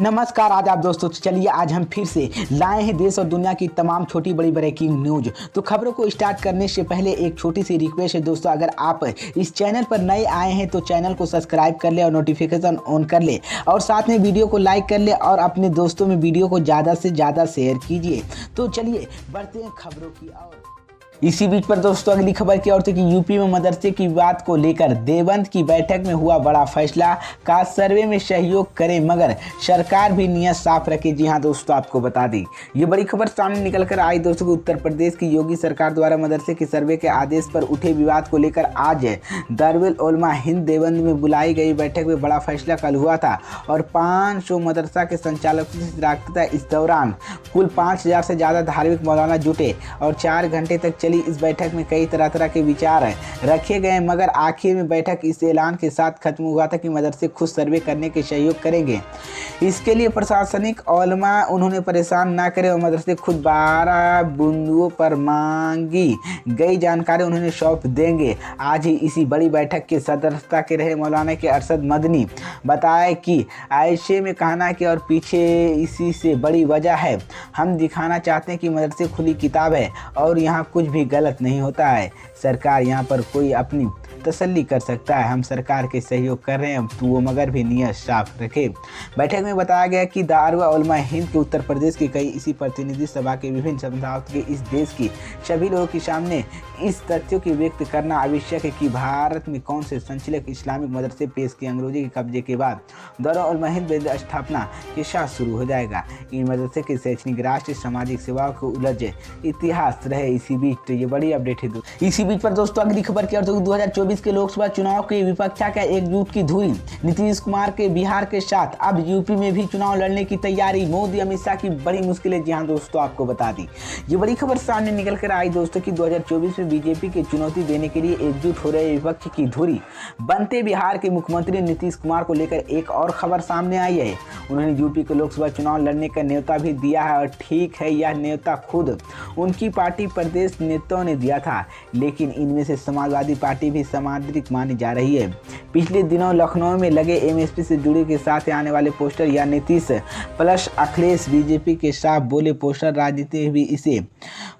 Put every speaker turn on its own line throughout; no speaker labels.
नमस्कार आदाब दोस्तों। तो चलिए आज हम फिर से लाए हैं देश और दुनिया की तमाम छोटी बड़ी ब्रेकिंग न्यूज। तो खबरों को स्टार्ट करने से पहले एक छोटी सी रिक्वेस्ट है दोस्तों, अगर आप इस चैनल पर नए आए हैं तो चैनल को सब्सक्राइब कर ले और नोटिफिकेशन ऑन कर ले और साथ में वीडियो को लाइक कर ले और अपने दोस्तों में वीडियो को ज़्यादा से ज़्यादा शेयर कीजिए। तो चलिए बढ़ते हैं खबरों की ओर। इसी बीच पर दोस्तों अगली खबर की ओर कि यूपी में मदरसे की बात को लेकर देवबंद की बैठक में हुआ बड़ा फैसला। कास्ट सर्वे में सहयोग करें मगर सरकार भी नियत साफ रखे। जी हां दोस्तों, आपको बता दी ये बड़ी खबर सामने निकल कर आई दोस्तों कि उत्तर प्रदेश की योगी सरकार द्वारा मदरसे के सर्वे के आदेश पर उठे विवाद को लेकर आज दारुल उलमा हिंद देवबंद में बुलाई गई बैठक में बड़ा फैसला कल हुआ था और 500 मदरसा के संचालकों से रहा। इस दौरान कुल 5000 से ज़्यादा धार्मिक मौलाना जुटे और 4 घंटे तक इस बैठक में कई तरह के विचार रखे गए मगर आखिर में बैठक इस ऐलान के साथ खत्म हुआ था कि मदरसे खुद सर्वे करने के सहयोग करेंगे। इसके लिए प्रशासनिक उलमा उन्होंने परेशान ना करें और मदरसे खुद 12 बिंदुओं पर मांगी गई जानकारी उन्होंने सौंप देंगे। आज ही इसी बड़ी बैठक की सदस्यता के रहे मौलाना के अरशद मदनी बताया कि ऐसे में कहना कि और पीछे इसी से बड़ी वजह है। हम दिखाना चाहते हैं कि मदरसे खुली किताब है और यहाँ कुछ भी गलत नहीं होता है। सरकार यहाँ पर कोई अपनी तसल्ली कर सकता है। हम सरकार के सहयोग कर रहे हैं तो वो मगर भी नियत साफ रखे। बैठक में बताया गया कि दारुल उलमा हिंद के उत्तर प्रदेश के कई इसी प्रतिनिधि सभा के विभिन्न समुदायों के इस देश की सभी लोगों के सामने इस तथ्यों की व्यक्त करना आवश्यक है कि भारत में कौन से संचालक इस्लामिक मदरसे पेश के अंग्रेजी के कब्जे के बाद दारुल उलमा हिंद स्थापना के साथ शुरू हो जाएगा। इन मदरसे के शैक्षणिक राष्ट्रीय सामाजिक सेवाओं को उलझ इतिहास रहे। इसी बीच तो ये बड़ी अपडेट है। इसी बीच पर दोस्तों अगली खबर की ओर 2024 के लोकसभा चुनाव के विपक्ष का एकजुट की धुरी। नीतीश कुमार के बिहार के साथ अब यूपी में भी चुनाव लड़ने की तैयारी। मोदी अमित शाह की बड़ी मुश्किलें। जी हां दोस्तों, आपको बता दी ये बड़ी खबर सामने निकल कर आई दोस्तों कि 2024 में बीजेपी के चुनौती देने के लिए एकजुट हो रहे विपक्ष की धुरी बनते बिहार के मुख्यमंत्री नीतीश कुमार को लेकर एक और खबर सामने आई है। उन्होंने यूपी के लोकसभा चुनाव लड़ने का न्योता भी दिया है और ठीक है, यह न्योता खुद उनकी पार्टी प्रदेश नेताओं ने दिया था, लेकिन इनमें से समाजवादी पार्टी भी सामाजिक मानी जा रही है। पिछले दिनों लखनऊ में लगे एमएसपी से जुड़े के साथ आने वाले पोस्टर या नीतीश प्लस अखिलेश बीजेपी के साथ बोले पोस्टर राजनीति भी इसे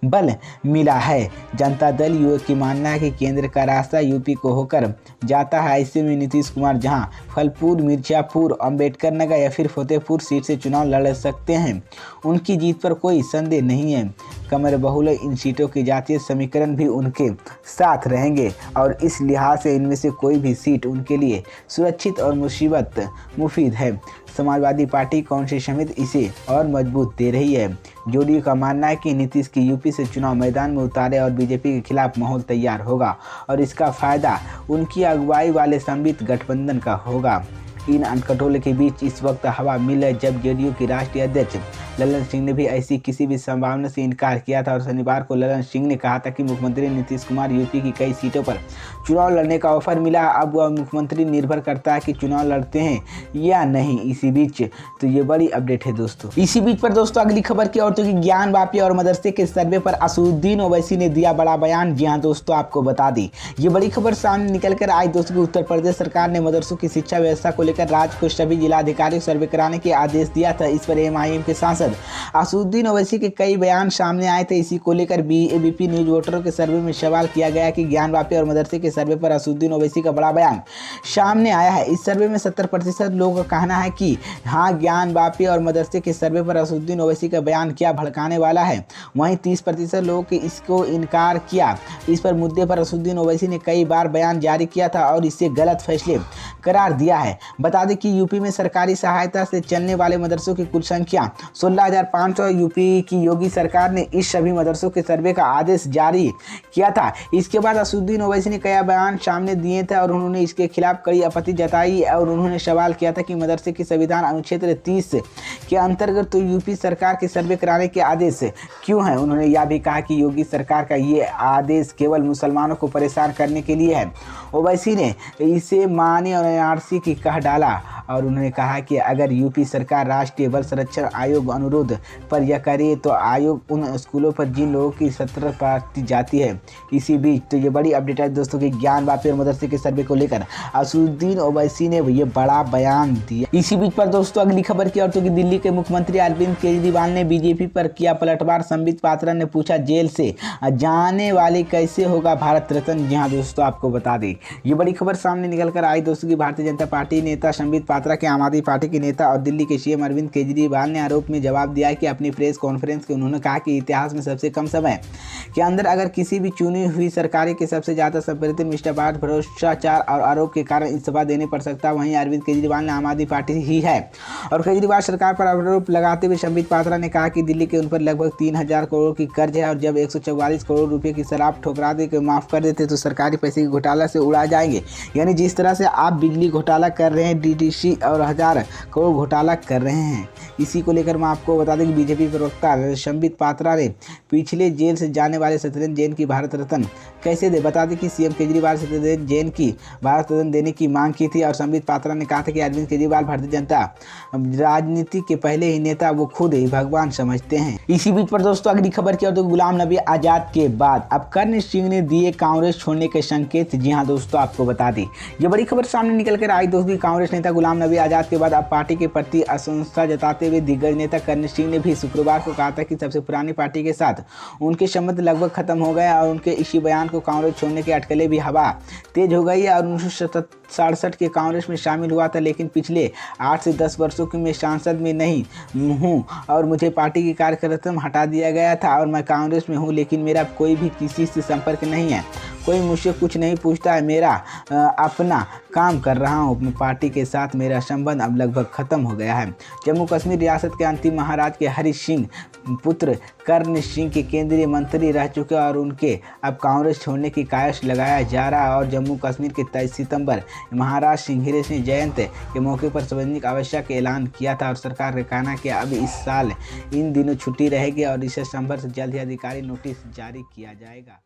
बल मिला है। जनता दल यूथ की मानना है कि केंद्र का रास्ता यूपी को होकर जाता है। ऐसे में नीतीश कुमार जहां फलपुर, मिर्जापुर, अंबेडकर नगर या फिर फतेहपुर सीट से चुनाव लड़ सकते हैं, उनकी जीत पर कोई संदेह नहीं है। कमर बहुल इन सीटों के जातीय समीकरण भी उनके साथ रहेंगे और इस लिहाज से इनमें से कोई भी सीट उनके लिए सुरक्षित और मुफीद है। समाजवादी पार्टी कांग्रेस समेत इसे और मजबूत दे रही है। जेडीयू का मानना है कि नीतीश की यूपी से चुनाव मैदान में उतारे और बीजेपी के खिलाफ माहौल तैयार होगा और इसका फायदा उनकी अगुवाई वाले संबित गठबंधन का होगा। इन अनकटोले के बीच इस वक्त हवा मिल है जब जेडीयू की राष्ट्रीय अध्यक्ष ललन सिंह ने भी ऐसी किसी भी संभावना से इनकार किया था और शनिवार को ललन सिंह ने कहा था कि मुख्यमंत्री नीतीश कुमार यूपी की कई सीटों पर चुनाव लड़ने का ऑफर मिला। अब वह मुख्यमंत्री निर्भर करता है कि चुनाव लड़ते हैं या नहीं। इसी बीच तो ये बड़ी अपडेट है दोस्तों। इसी बीच पर दोस्तों अगली खबर की ओर कि ज्ञान वापी और मदरसे के सर्वे पर असदुद्दीन ओवैसी ने दिया बड़ा बयान। जी हाँ दोस्तों, आपको बता दी ये बड़ी खबर सामने निकल कर आई दोस्तों कि उत्तर प्रदेश सरकार ने मदरसों की शिक्षा व्यवस्था को लेकर राज्य को सभी जिलाधिकारियों सर्वे कराने के आदेश दिया था। इस पर एमआईएम के सांसद असदुद्दीन ओवैसी के कई बयान सामने आए थे। इसी को लेकर एबीपी न्यूज वोटरों के सर्वे में सवाल किया गया कि ज्ञान वापी और मदरसे के सर्वे पर असदुद्दीन ओवैसी का बड़ा बयान सामने आया है। इस सर्वे में 70% लोगों का कहना है कि हाँ, ज्ञान वापी और मदरसे के सर्वे पर असदुद्दीन ओवैसी का बयान क्या भड़काने वाला है। वहीं 30% लोगों ने इसको इनकार किया। इस पर मुद्दे पर असदुद्दीन ओवैसी ने कई बार बयान जारी किया था और इसे गलत फैसले करार दिया है। बता दें कि यूपी में सरकारी सहायता से चलने वाले मदरसों की कुल संख्या 16,500। यूपी की योगी सरकार ने इस सभी मदरसों के सर्वे का आदेश जारी किया था। इसके बाद असदुद्दीन ओवैसी ने कई बयान सामने दिए थे और उन्होंने इसके खिलाफ कड़ी आपत्ति जताई और उन्होंने सवाल किया था कि मदरसे की संविधान अनुच्छेद 30 के अंतर्गत तो यूपी सरकार के सर्वे कराने के आदेश क्यों हैं। उन्होंने यह भी कहा कि योगी सरकार का ये आदेश केवल मुसलमानों को परेशान करने के लिए है। ओवैसी ने इसे माने और एनआरसी की कह डाला और उन्होंने कहा कि अगर यूपी सरकार राष्ट्रीय बाल संरक्षण आयोग अनुरोध पर यह करे तो आयोग उन स्कूलों पर जिन लोगों की 17 पाती जाती है। इसी बीच तो ये बड़ी अपडेट है दोस्तों कि ज्ञान वापी और मदरसे के सर्वे को लेकर असदुद्दीन ओवैसी ने ये बड़ा बयान दिया। इसी बीच पर दोस्तों अगली खबर की और तो कि दिल्ली के मुख्यमंत्री अरविंद केजरीवाल ने बीजेपी पर किया पलटवार। संबित पात्रा ने पूछा जेल से जाने वाले कैसे होगा भारत रत्न। जी हाँ दोस्तों, आपको बता दें ये बड़ी खबर सामने निकल कर आई दोस्तों की भारतीय जनता पार्टी नेता संबित पात्रा के आम आदमी पार्टी के नेता और दिल्ली के सीएम अरविंद केजरीवाल ने आरोप में जवाब दिया कि अपनी प्रेस कॉन्फ्रेंस के उन्होंने कहा कि इतिहास में सबसे कम समय के अंदर अगर किसी भी चुनी हुई सरकार के सबसे ज्यादा संपत्ति मिष्टापाठ भ्रष्टाचार और आरोप के कारण इस्तीफा देने पड़ सकता। वहीं अरविंद केजरीवाल ने आम आदमी पार्टी ही है और केजरीवाल सरकार पर आरोप लगाते हुए संबित पात्रा ने कहा कि दिल्ली के उन पर लगभग 3000 करोड़ की कर्ज है और जब 144 करोड़ रुपए की शराब ठुकरा दे के माफ कर देते तो सरकारी पैसे के घोटाला से उड़ा जाएंगे। यानी जिस तरह से आप बिजली घोटाला कर रहे हैं, डीडीसी और 1000 करोड़ घोटाला कर रहे हैं। इसी को लेकर मैं आपको बता दें कि बीजेपी प्रवक्ता संबित पात्रा ने पिछले जेल से जाने वाले सत्येंद्र जैन की भारत रत्न कैसे दे। बता दें कि सीएम केजरीवाल सत्येंद्र जैन की भारत रत्न देने की मांग की थी और संबित पात्रा ने कहा था कि अरविंद केजरीवाल भारतीय जनता राजनीति के पहले ही नेता वो खुद ही भगवान समझते हैं। इसी बीच पर दोस्तों अगली खबर की और तो गुलाम नबी आजाद के बाद अब कर्ण सिंह ने दिए कांग्रेस छोड़ने के संकेत। जी हाँ दोस्तों, आपको बता दें ये बड़ी खबर सामने निकल कर आई दोस्तों। कांग्रेस नेता गुलाम नबी आजाद के बाद अब पार्टी के प्रति असंतोष जताते हुए दिग्गज नेता कर्ण सिंह ने भी शुक्रवार को कहा था कि सबसे पुरानी पार्टी के साथ उनके संबंध लगभग खत्म हो गए और उनके इसी बयान को कांग्रेस छोड़ने के अटकलें भी हवा तेज हो गई और 1967 के कांग्रेस में शामिल हुआ था, लेकिन पिछले 8 से 10 वर्षों की मैं सांसद में नहीं हूँ और मुझे पार्टी की कार्यक्रम हटा दिया गया था और मैं कांग्रेस में हूँ, लेकिन मेरा कोई भी किसी से संपर्क नहीं है, कोई मुझसे कुछ नहीं पूछता है, मेरा अपना काम कर रहा हूँ। अपनी पार्टी के साथ मेरा संबंध अब लगभग खत्म हो गया है। जम्मू कश्मीर रियासत के अंतिम महाराज के हरि सिंह पुत्र कर्ण सिंह के केंद्रीय मंत्री रह चुके और उनके अब कांग्रेस छोड़ने की कायश लगाया जा रहा है और जम्मू कश्मीर के 23 सितंबर महाराज सिंह सिंह जयंती के मौके पर सार्वजनिक आवश्यक ऐलान किया था और सरकार का कहना कि अब इस साल इन दिनों छुट्टी रहेगी और इस संदर्भ से जल्द ही अधिकारी नोटिस जारी किया जाएगा।